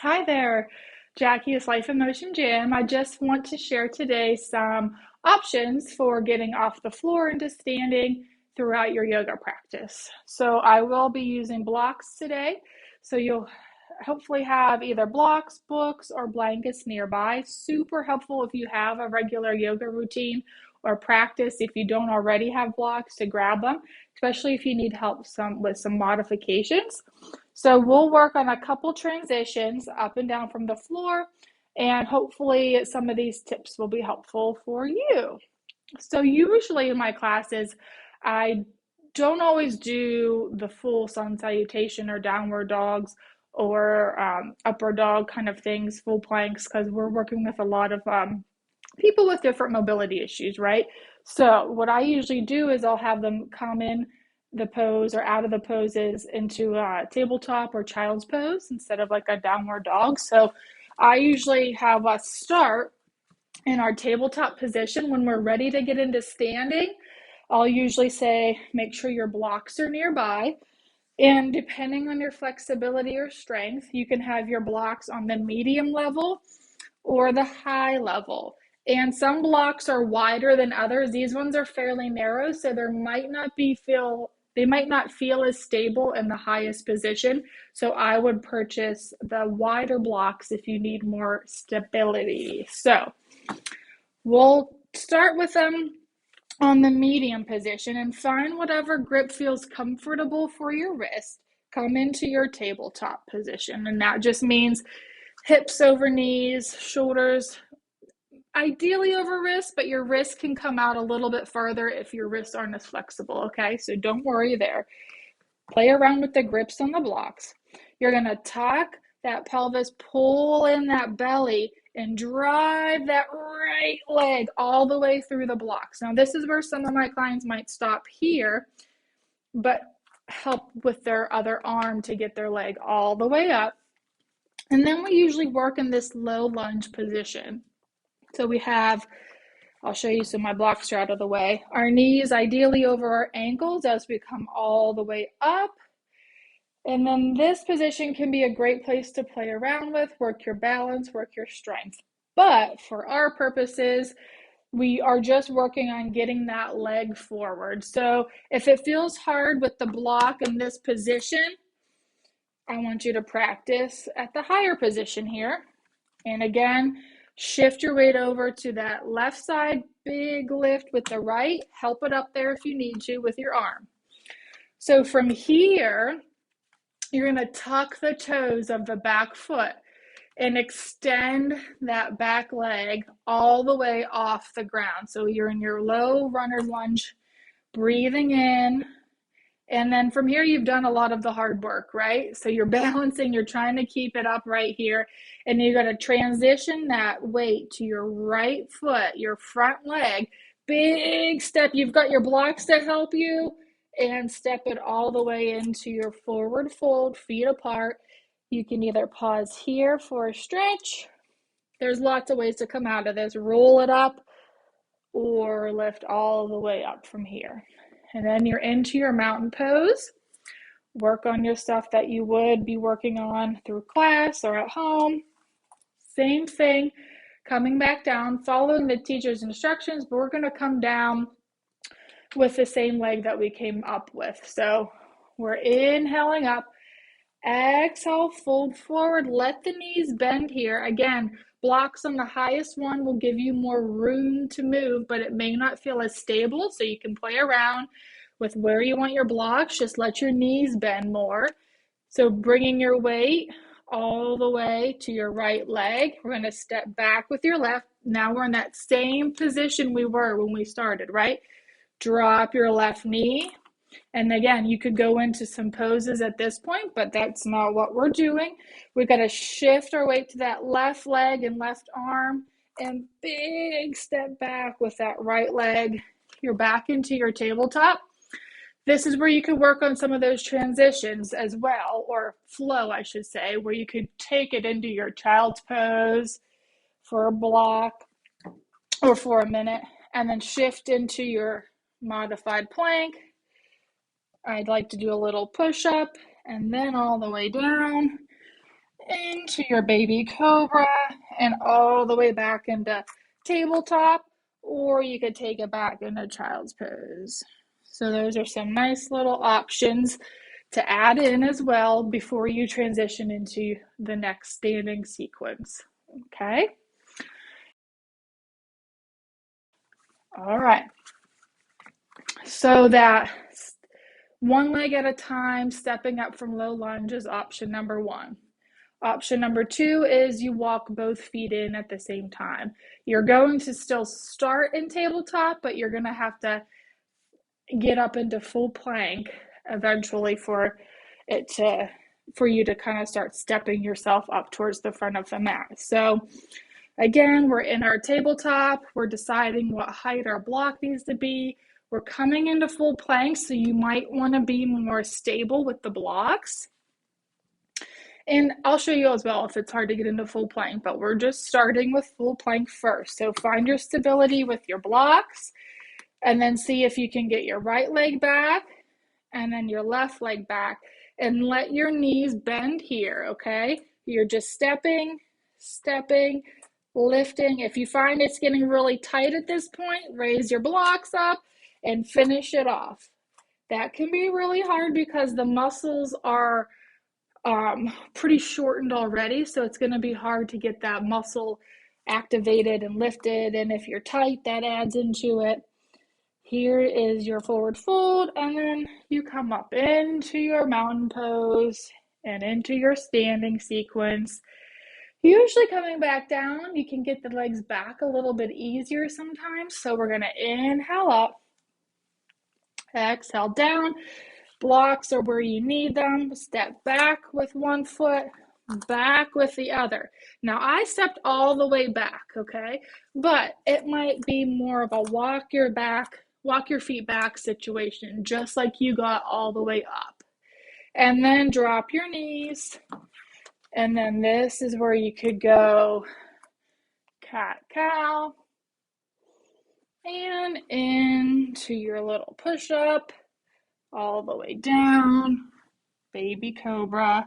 Hi there, Jackie is Life in Motion Gym. I just want to share today some options for getting off the floor into standing throughout your yoga practice. So I will be using blocks today. So you'll hopefully have either blocks, books, or blankets nearby. Super helpful if you have a regular yoga routine or practice if you don't already have blocks to grab them, especially if you need help with some modifications. So we'll work on a couple transitions up and down from the floor, and hopefully some of these tips will be helpful for you. So usually in my classes, I don't always do the full sun salutation or downward dogs or upper dog kind of things, full planks, because we're working with a lot of people with different mobility issues, right? So what I usually do is I'll have them come in the pose or out of the poses into a tabletop or child's pose instead of like a downward dog. So I usually have us start in our tabletop position. When we're ready to get into standing, I'll usually say, make sure your blocks are nearby. And depending on your flexibility or strength, you can have your blocks on the medium level or the high level. And some blocks are wider than others. These ones are fairly narrow, so they might not feel as stable in the highest position. So I would purchase the wider blocks if you need more stability. So we'll start with them on the medium position and find whatever grip feels comfortable for your wrist. Come into your tabletop position, and that just means hips over knees, shoulders ideally over wrists, but your wrists can come out a little bit further if your wrists aren't as flexible, okay? So don't worry there. Play around with the grips on the blocks. You're going to tuck that pelvis, pull in that belly, and drive that right leg all the way through the blocks. Now, this is where some of my clients might stop here, but help with their other arm to get their leg all the way up. And then we usually work in this low lunge position. So we have, I'll show you so my blocks are out of the way. Our knees ideally over our ankles as we come all the way up. And then this position can be a great place to play around with, work your balance, work your strength. But for our purposes, we are just working on getting that leg forward. So if it feels hard with the block in this position, I want you to practice at the higher position here. And again, shift your weight over to that left side, big lift with the right. Help it up there if you need to with your arm. So from here, you're going to tuck the toes of the back foot and extend that back leg all the way off the ground. So you're in your low runner's lunge, breathing in. And then from here, you've done a lot of the hard work, right? So you're balancing, you're trying to keep it up right here. And you're going to transition that weight to your right foot, your front leg. Big step. You've got your blocks to help you. And step it all the way into your forward fold, feet apart. You can either pause here for a stretch. There's lots of ways to come out of this. Roll it up or lift all the way up from here. And then you're into your mountain pose. Work on your stuff that you would be working on through class or at home. Same thing, coming back down, following the teacher's instructions, but we're going to come down with the same leg that we came up with. So we're inhaling up. Exhale, fold forward, let the knees bend here. Again, blocks on the highest one will give you more room to move, but it may not feel as stable, so you can play around with where you want your blocks. Just let your knees bend more. So bringing your weight all the way to your right leg. We're going to step back with your left. Now we're in that same position we were when we started, right? Drop your left knee. And again, you could go into some poses at this point, but that's not what we're doing. We've got to shift our weight to that left leg and left arm and big step back with that right leg. You're back into your tabletop. This is where you could work on some of those transitions as well, or flow, I should say, where you could take it into your child's pose for a block or for a minute, and then shift into your modified plank. I'd like to do a little push-up and then all the way down. into your baby cobra and all the way back into tabletop, or you could take it back into child's pose. So those are some nice little options to add in as well before you transition into the next standing sequence. Okay? All right. So that one leg at a time, stepping up from low lunge is option number one. Option number two is you walk both feet in at the same time. You're going to still start in tabletop, but you're going to have to get up into full plank eventually for you to kind of start stepping yourself up towards the front of the mat. So again, we're in our tabletop. We're deciding what height our block needs to be. We're coming into full plank, so you might want to be more stable with the blocks. And I'll show you as well if it's hard to get into full plank, but we're just starting with full plank first. So find your stability with your blocks, and then see if you can get your right leg back and then your left leg back, and let your knees bend here, okay? You're just stepping, lifting. If you find it's getting really tight at this point, raise your blocks up and finish it off. That can be really hard because the muscles are pretty shortened already, so it's going to be hard to get that muscle activated and lifted, and if you're tight, that adds into it. Here is your forward fold, and then you come up into your mountain pose and into your standing sequence. Usually coming back down, you can get the legs back a little bit easier sometimes. So we're going to inhale up, exhale down. Blocks are where you need them. Step back with one foot, back with the other. Now I stepped all the way back, okay? But it might be more of a walk your feet back situation, just like you got all the way up. And then drop your knees. And then this is where you could go cat-cow and into your little push-up, all the way down, baby cobra,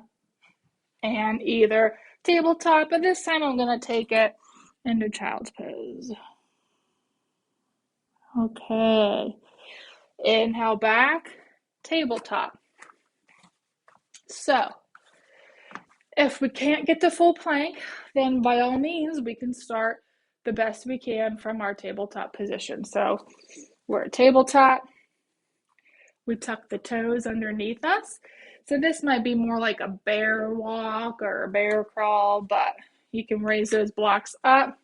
and either tabletop, but this time I'm going to take it into child's pose. Okay, inhale back, tabletop. So if we can't get to full plank, then by all means we can start the best we can from our tabletop position. So we're at tabletop, we tuck the toes underneath us. So this might be more like a bear walk or a bear crawl, but you can raise those blocks up.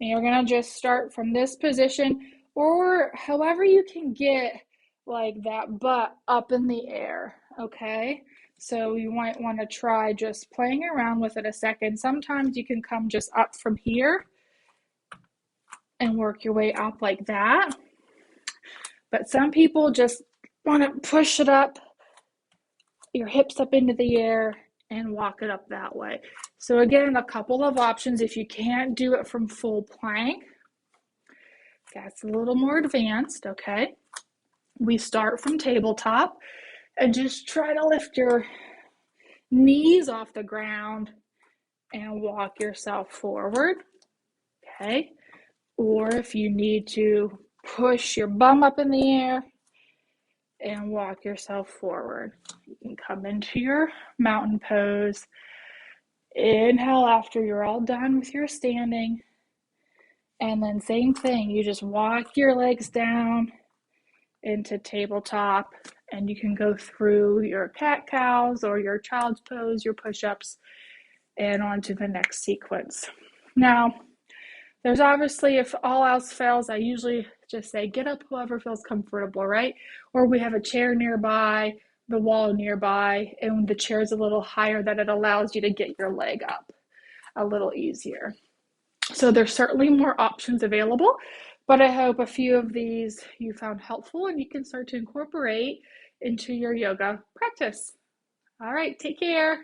And you're going to just start from this position, or however you can get like that butt up in the air, okay? So you might want to try just playing around with it a second. Sometimes you can come just up from here and work your way up like that. But some people just want to push it up, your hips up into the air, and walk it up that way. So again, a couple of options. If you can't do it from full plank, that's a little more advanced, okay? We start from tabletop and just try to lift your knees off the ground and walk yourself forward, okay? Or if you need to push your bum up in the air and walk yourself forward, you can come into your mountain pose. Inhale after you're all done with your standing, and then same thing, you just walk your legs down into tabletop, and you can go through your cat-cows or your child's pose, your push-ups, and on to the next sequence. Now, there's obviously, if all else fails, I usually just say get up whoever feels comfortable, right? Or we have a chair nearby, the wall nearby, and the chair's a little higher, that it allows you to get your leg up a little easier. So there's certainly more options available, but I hope a few of these you found helpful and you can start to incorporate into your yoga practice. All right, take care.